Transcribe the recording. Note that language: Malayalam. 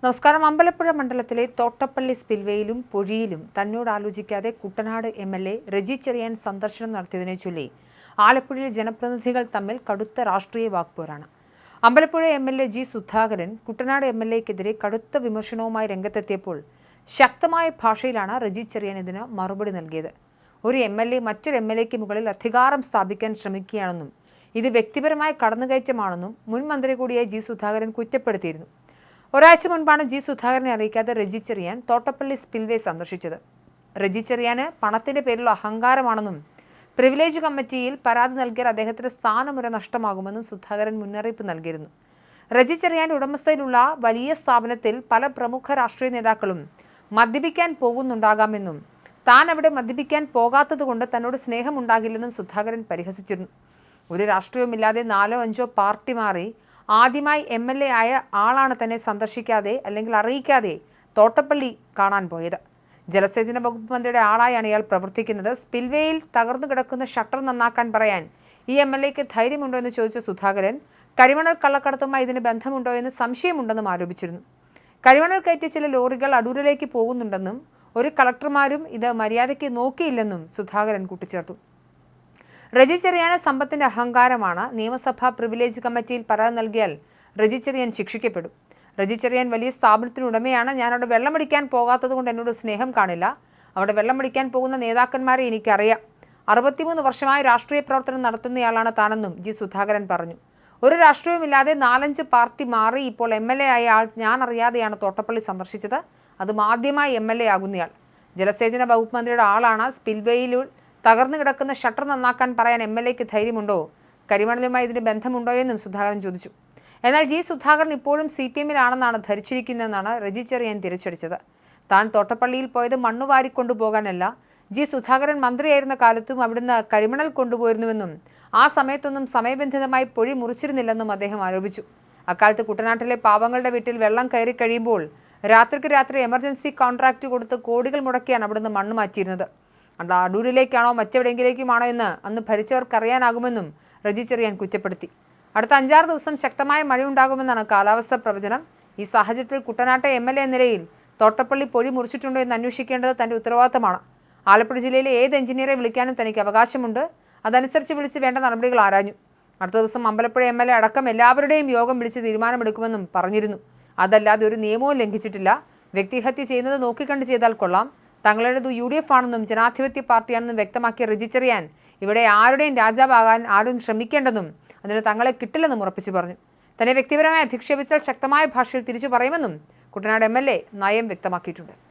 നമസ്കാരം. അമ്പലപ്പുഴ മണ്ഡലത്തിലെ തോട്ടപ്പള്ളി സ്പിൽവേയിലും പൊഴിയിലും തന്നോട് ആലോചിക്കാതെ കുട്ടനാട് എം.എൽ.എ റെജി ചെറിയാൻ സന്ദർശനം നടത്തിയതിനെ ചൊല്ലി ആലപ്പുഴയിൽ ജനപ്രതിനിധികൾ തമ്മിൽ കടുത്ത രാഷ്ട്രീയ വാക്പോരാണ്. അമ്പലപ്പുഴ എം.എൽ.എ ജി സുധാകരൻ കുട്ടനാട് എം.എൽ.എക്കെതിരെ കടുത്ത വിമർശനവുമായി രംഗത്തെത്തിയപ്പോൾ ശക്തമായ ഭാഷയിലാണ് റെജി ചെറിയാൻ ഇതിന് മറുപടി നൽകിയത്. ഒരു എം.എൽ.എ മറ്റൊരു എം.എൽ.എക്ക് മുകളിൽ അധികാരം സ്ഥാപിക്കാൻ ശ്രമിക്കുകയാണെന്നും ഇത് വ്യക്തിപരമായ കടന്നുകയറ്റമാണെന്നും മുൻ മന്ത്രി കൂടിയായ ജി സുധാകരൻ കുറ്റപ്പെടുത്തിയിരുന്നു. ഒരാഴ്ച മുൻപാണ് ജി സുധാകരനെ അറിയിക്കാതെ റെജി ചെറിയാൻ തോട്ടപ്പള്ളി സ്പിൽവേ സന്ദർശിച്ചത്. റെജി ചെറിയാന് പണത്തിന്റെ പേരിലുള്ള അഹങ്കാരമാണെന്നും പ്രിവിലേജ് കമ്മിറ്റിയിൽ പരാതി നൽകിയാൽ അദ്ദേഹത്തിന്റെ സ്ഥാനം വരെ നഷ്ടമാകുമെന്നും സുധാകരൻ മുന്നറിയിപ്പ് നൽകിയിരുന്നു. റെജി ചെറിയാന്റെ ഉടമസ്ഥയിലുള്ള വലിയ സ്ഥാപനത്തിൽ പല പ്രമുഖ രാഷ്ട്രീയ നേതാക്കളും മദ്യപിക്കാൻ പോകുന്നുണ്ടാകാമെന്നും താൻ അവിടെ മദ്യപിക്കാൻ പോകാത്തതുകൊണ്ട് തന്നോട് സ്നേഹമുണ്ടാകില്ലെന്നും സുധാകരൻ പരിഹസിച്ചിരുന്നു. ഒരു രാഷ്ട്രീയവുമില്ലാതെ 4-5 പാർട്ടി മാറി ആദ്യമായി എം.എൽ.എ ആയ ആളാണ് തന്നെ സന്ദർശിക്കാതെ അല്ലെങ്കിൽ അറിയിക്കാതെ തോട്ടപ്പള്ളി കാണാൻ പോയത്. ജലസേചന വകുപ്പ് മന്ത്രിയുടെ ആളായാണ് ഇയാൾ പ്രവർത്തിക്കുന്നത്. സ്പിൽവേയിൽ തകർന്നു കിടക്കുന്ന ഷട്ടർ നന്നാക്കാൻ പറയാൻ ഈ എം.എൽ.എക്ക് ധൈര്യമുണ്ടോ എന്ന് ചോദിച്ച സുധാകരൻ കരിമണൽ കള്ളക്കടത്തുമായി ഇതിന് ബന്ധമുണ്ടോ എന്ന് സംശയമുണ്ടെന്നും ആരോപിച്ചിരുന്നു. കരിമണൽ കയറ്റിയ ചില ലോറികൾ അടൂരിലേക്ക് പോകുന്നുണ്ടെന്നും ഒരു കളക്ടർമാരും ഇത് മര്യാദയ്ക്ക് നോക്കിയില്ലെന്നും സുധാകരൻ കൂട്ടിച്ചേർത്തു. റെജി ചെറിയാന് സമ്പത്തിന്റെ അഹങ്കാരമാണ്. നിയമസഭാ പ്രിവിലേജ് കമ്മിറ്റിയിൽ പരാതി നൽകിയാൽ റെജി ചെറിയാൻ ശിക്ഷിക്കപ്പെടും. റെജി ചെറിയാൻ വലിയ സ്ഥാപനത്തിനുടമയാണ്. ഞാൻ അവിടെ വെള്ളമടിക്കാൻ പോകാത്തത് കൊണ്ട് എന്നോട് സ്നേഹം കാണില്ല. അവിടെ വെള്ളമടിക്കാൻ പോകുന്ന നേതാക്കന്മാരെ എനിക്കറിയാം. 63 വർഷമായി രാഷ്ട്രീയ പ്രവർത്തനം നടത്തുന്നയാളാണ് താനെന്നും ജി സുധാകരൻ പറഞ്ഞു. ഒരു രാഷ്ട്രീയവുമില്ലാതെ 4-5 പാർട്ടി മാറി ഇപ്പോൾ എം.എൽ.എ ആയ ആൾ ഞാൻ അറിയാതെയാണ് തോട്ടപ്പള്ളി സന്ദർശിച്ചത്. അതും ആദ്യമായി എം.എൽ.എ ആകുന്നയാൾ. ജലസേചന വകുപ്പ് മന്ത്രിയുടെ ആളാണ്. സ്പിൽവേയിൽ തകർന്നു കിടക്കുന്ന ഷട്ടർ നന്നാക്കാൻ പറയാൻ എം.എൽ.എക്ക് ധൈര്യമുണ്ടോ? കരിമണലുമായി ഇതിന് ബന്ധമുണ്ടോ എന്നും സുധാകരൻ ചോദിച്ചു. എന്നാൽ ജി സുധാകരൻ ഇപ്പോഴും CPM-ലാണെന്നാണ് ധരിച്ചിരിക്കുന്നതെന്നാണ് റെജി ചെറിയാൻ തിരിച്ചടിച്ചത്. താൻ തോട്ടപ്പള്ളിയിൽ പോയത് മണ്ണു വാരിക്കൊണ്ടുപോകാനല്ല. ജി സുധാകരൻ മന്ത്രിയായിരുന്ന കാലത്തും അവിടുന്ന് കരിമണൽ കൊണ്ടുപോയിരുന്നുവെന്നും ആ സമയത്തൊന്നും സമയബന്ധിതമായി പൊഴി മുറിച്ചിരുന്നില്ലെന്നും അദ്ദേഹം ആരോപിച്ചു. അക്കാലത്ത് കുട്ടനാട്ടിലെ പാവങ്ങളുടെ വീട്ടിൽ വെള്ളം കയറി കഴിയുമ്പോൾ രാത്രിക്ക് രാത്രി എമർജൻസി കോൺട്രാക്ട് കൊടുത്ത് കോടികൾ മുടക്കിയാണ് അവിടുന്ന് മണ്ണ് മാറ്റിയിരുന്നത്. അത് അടൂരിലേക്കാണോ മറ്റെവിടെയെങ്കിലേക്കുമാണോ എന്ന് അന്ന് ഭരിച്ചവർക്കറിയാനാകുമെന്നും റെജി ചെറിയാൻ കുറ്റപ്പെടുത്തി. അടുത്ത 5-6 ദിവസം ശക്തമായ മഴയുണ്ടാകുമെന്നാണ് കാലാവസ്ഥാ പ്രവചനം. ഈ സാഹചര്യത്തിൽ കുട്ടനാട്ടെ എം.എൽ.എ എന്ന നിലയിൽ തോട്ടപ്പള്ളി പൊഴി മുറിച്ചിട്ടുണ്ടോ എന്ന് അന്വേഷിക്കേണ്ടത് തന്റെ ഉത്തരവാദിത്തമാണ്. ആലപ്പുഴ ജില്ലയിലെ ഏത് എഞ്ചിനീയറെ വിളിക്കാനും തനിക്ക് അവകാശമുണ്ട്. അതനുസരിച്ച് വിളിച്ച് വേണ്ട നടപടികൾ ആരാഞ്ഞു. അടുത്ത ദിവസം അമ്പലപ്പുഴ എം.എൽ.എ അടക്കം എല്ലാവരുടെയും യോഗം വിളിച്ച് തീരുമാനമെടുക്കുമെന്നും പറഞ്ഞിരുന്നു. അതല്ലാതെ ഒരു നിയമവും ലംഘിച്ചിട്ടില്ല. വ്യക്തിഹത്യ ചെയ്യുന്നത് നോക്കിക്കണ്ട് ചെയ്താൽ കൊള്ളാം. തങ്ങളുടേത് UDF ആണെന്നും ജനാധിപത്യ പാർട്ടിയാണെന്നും വ്യക്തമാക്കിയ റെജി ചെറിയാൻ ഇവിടെ ആരുടെയും രാജാവാകാൻ ആരും ശ്രമിക്കേണ്ടെന്നും അതിന് തങ്ങളെ കിട്ടില്ലെന്നും ഉറപ്പിച്ചു പറഞ്ഞു. തന്നെ വ്യക്തിപരമായി അധിക്ഷേപിച്ചാൽ ശക്തമായ ഭാഷയിൽ തിരിച്ചു പറയുമെന്നും കുട്ടനാട് എം.എൽ.എ നയം വ്യക്തമാക്കിയിട്ടുണ്ട്.